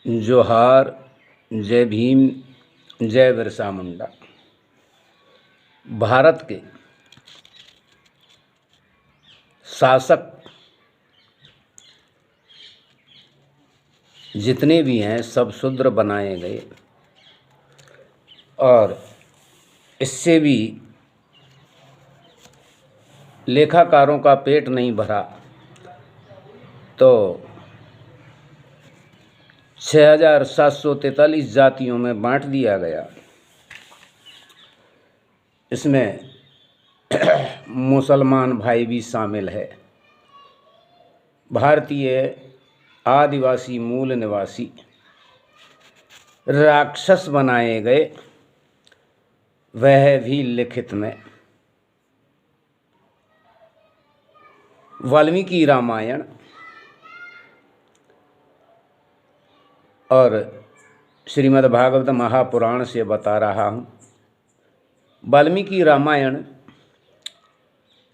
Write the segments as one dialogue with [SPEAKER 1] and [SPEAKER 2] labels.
[SPEAKER 1] जोहार, जय भीम, जय बिरसा मुंडा। भारत के शासक जितने भी हैं सब शूद्र बनाए गए और इससे भी लेखाकारों का पेट नहीं भरा तो 6,743 जातियों में बांट दिया गया। इसमें मुसलमान भाई भी शामिल है। भारतीय आदिवासी मूल निवासी राक्षस बनाए गए, वह भी लिखित में। वाल्मीकि रामायण और श्रीमद् भागवत महापुराण से बता रहा हूँ। वाल्मीकि रामायण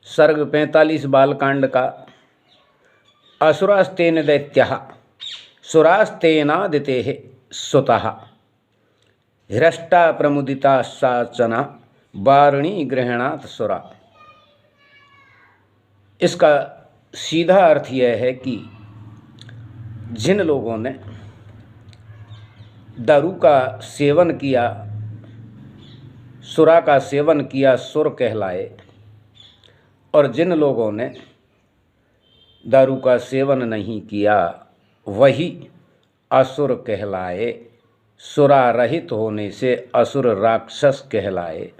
[SPEAKER 1] सर्ग 45 बालकांड का असुरास्तेन दैत्यः सुरास्तेनादितेः सुतः हृष्टा प्रमुदिता साचना वारुणी गृहणात सुरा। इसका सीधा अर्थ यह है कि जिन लोगों ने दारू का सेवन किया, सुरा का सेवन किया, सुर कहलाए, और जिन लोगों ने दारू का सेवन नहीं किया वही असुर कहलाए। सुरा रहित होने से असुर राक्षस कहलाए।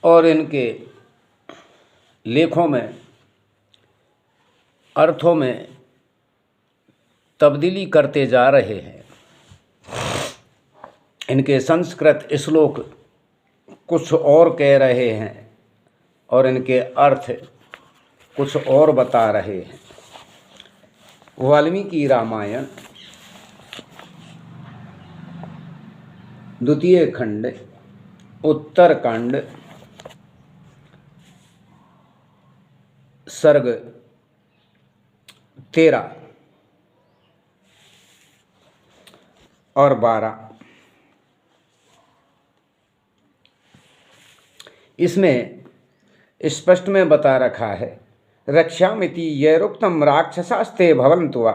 [SPEAKER 1] और इनके लेखों में अर्थों में तब्दीली करते जा रहे हैं। इनके संस्कृत श्लोक कुछ और कह रहे हैं और इनके अर्थ कुछ और बता रहे हैं। वाल्मीकि रामायण द्वितीय खंड उत्तरकांड सर्ग 13 और 12, इसमें स्पष्ट में बता रखा है। रक्षामिति यैरुक्तम राक्षसास्ते भवन्तु वा,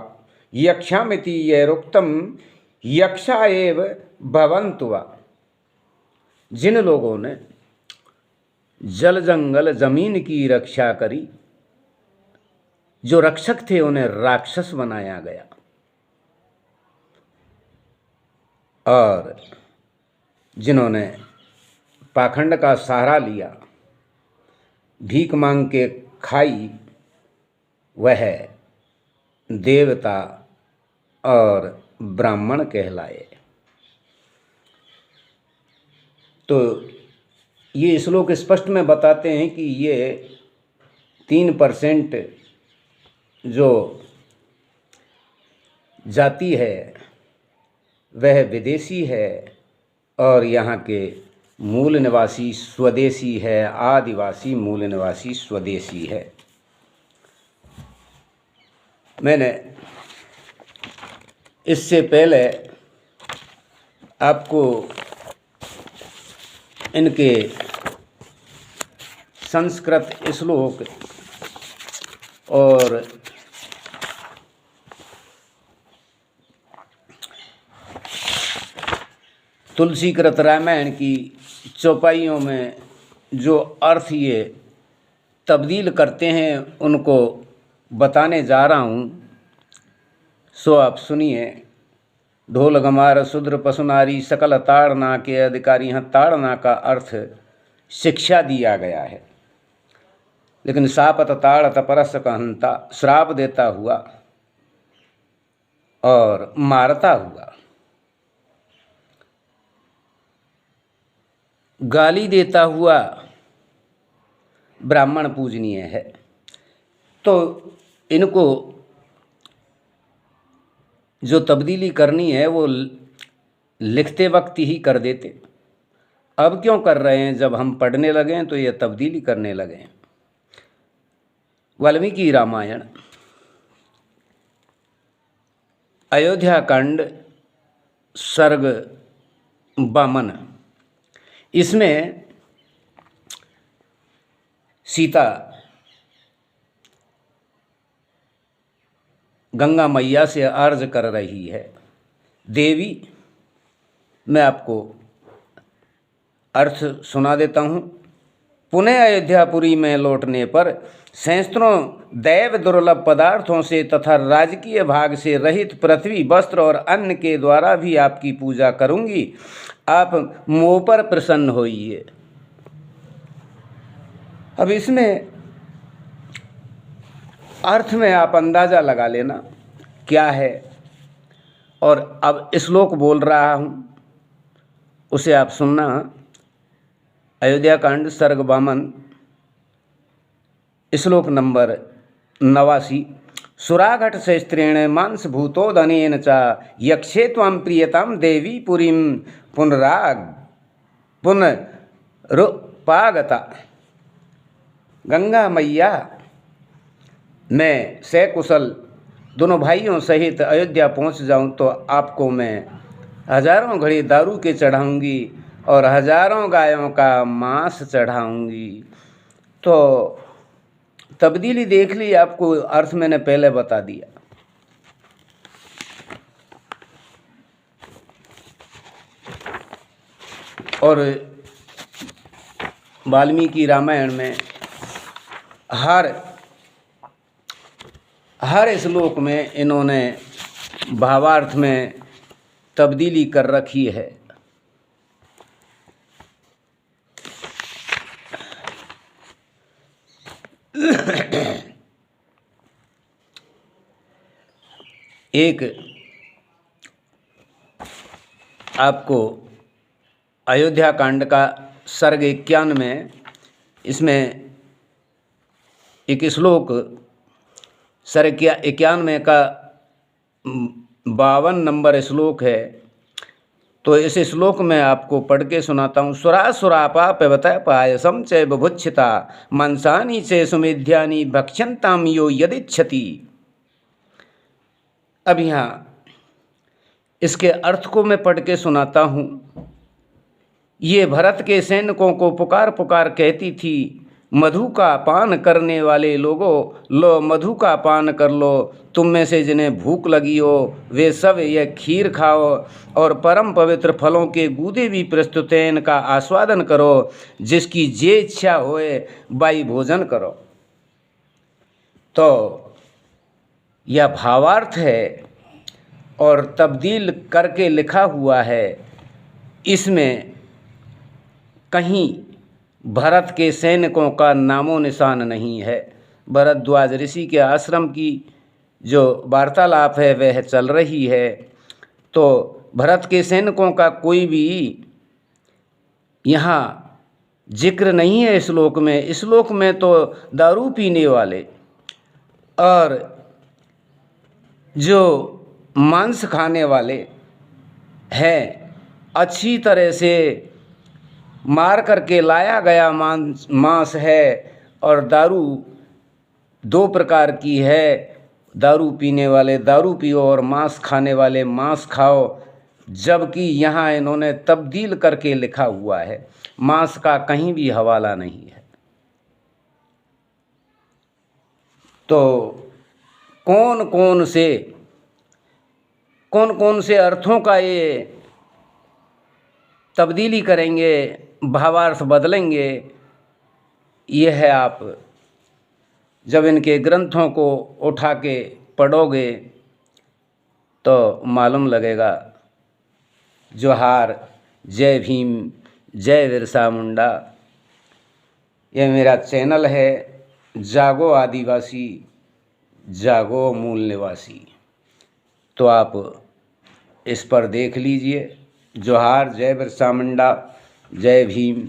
[SPEAKER 1] यक्षामिति यैरुक्तम यक्षा एव भवन्तु वा। जिन लोगों ने जल जंगल जमीन की रक्षा करी, जो रक्षक थे, उन्हें राक्षस बनाया गया। और जिन्होंने पाखंड का सहारा लिया, भीख मांग के खाई, वह देवता और ब्राह्मण कहलाए। तो ये श्लोक स्पष्ट में बताते हैं कि ये 3% जो जाति है वह विदेशी है और यहाँ के मूल निवासी स्वदेशी है। आदिवासी मूल निवासी स्वदेशी है। मैंने इससे पहले आपको इनके संस्कृत श्लोक और तुलसीकृत रामायण की चौपाइयों में जो अर्थ ये तब्दील करते हैं उनको बताने जा रहा हूँ, सो आप सुनिए। ढोल गमार शूद्र पशुनारी सकल ताड़ना के अधिकारी। यहाँ ताड़ना का अर्थ शिक्षा दिया गया है, लेकिन शापत ताड़त परस कहंता, श्राप देता हुआ और मारता हुआ, गाली देता हुआ ब्राह्मण पूजनीय है। तो इनको जो तब्दीली करनी है वो लिखते वक्त ही कर देते। अब क्यों कर रहे हैं? जब हम पढ़ने लगे हैं तो ये तब्दीली करने लगे हैं। वाल्मीकि रामायण अयोध्या कांड सर्ग वामन। इसमें सीता गंगा मैया से अर्ज कर रही है, देवी मैं आपको अर्थ सुना देता हूँ। पुनः अयोध्यापुरी में लौटने पर सहस्त्रों दैव दुर्लभ पदार्थों से तथा राजकीय भाग से रहित पृथ्वी, वस्त्र और अन्न के द्वारा भी आपकी पूजा करूँगी। आप मुँह पर प्रसन्न होइए। अब इसमें अर्थ में आप अंदाज़ा लगा लेना क्या है, और अब श्लोक बोल रहा हूँ उसे आप सुनना। अयोध्या कांड सर्ग वामन, श्लोक नंबर 89। सुराघट से स्त्रीण मांस भूतोदनेन च यक्षे त्वं प्रियतां देवी पुरीं पुनरुपागता। गंगा मैया मैं सकुशल दोनों भाइयों सहित अयोध्या पहुंच जाऊं तो आपको मैं हजारों घड़े दारू के चढ़ाऊंगी और हजारों गायों का मांस चढ़ाऊंगी। तो तब्दीली देख ली, आपको अर्थ मैंने पहले बता दिया। और वाल्मीकि रामायण में हर श्लोक में इन्होंने भावार्थ में तब्दीली कर रखी है। एक आपको अयोध्या कांड का सर्ग 51 में, इसमें एक श्लोक सर्ग 91 का 52 नंबर श्लोक है। तो इस श्लोक में आपको पढ़ के सुनाता हूँ। सुरासुरापा पिबत पायसम च बुभुक्षिता मंसानि च सुमेध्यानि भक्ष्यन्ताम यो यदिच्छति। अब यहाँ इसके अर्थ को मैं पढ़ के सुनाता हूँ। ये भरत के सैनिकों को पुकार पुकार कहती थी, मधु का पान करने वाले लोगों, लो मधु का पान कर लो। तुम में से जिन्हें भूख लगी हो वे सब यह खीर खाओ और परम पवित्र फलों के गूदे भी प्रस्तुत हैं, इनका आस्वादन करो। जिसकी जे इच्छा होए बाई भोजन करो। तो यह भावार्थ है और तब्दील करके लिखा हुआ है। इसमें कहीं भरत के सैनिकों का नामो निशान नहीं है। भरद्वाज ऋषि के आश्रम की जो वार्तालाप है वह चल रही है। तो भरत के सैनिकों का कोई भी यहाँ जिक्र नहीं है श्लोक में। श्लोक में तो दारू पीने वाले और जो मांस खाने वाले हैं, अच्छी तरह से मार करके लाया गया मांस है। और दारू दो प्रकार की है, दारू पीने वाले दारू पियो और मांस खाने वाले मांस खाओ। जबकि यहाँ इन्होंने तब्दील करके लिखा हुआ है, मांस का कहीं भी हवाला नहीं है। तो कौन कौन से अर्थों का ये तब्दीली करेंगे, भावार्थ बदलेंगे, ये है आप जब इनके ग्रंथों को उठा के पढ़ोगे तो मालूम लगेगा। जोहार, जय भीम, जय बिरसा मुंडा। यह मेरा चैनल है, जागो आदिवासी, जागो मूल निवासी। तो आप इस पर देख लीजिए। जोहार, जय बिरसा मुंडा, जय भीम।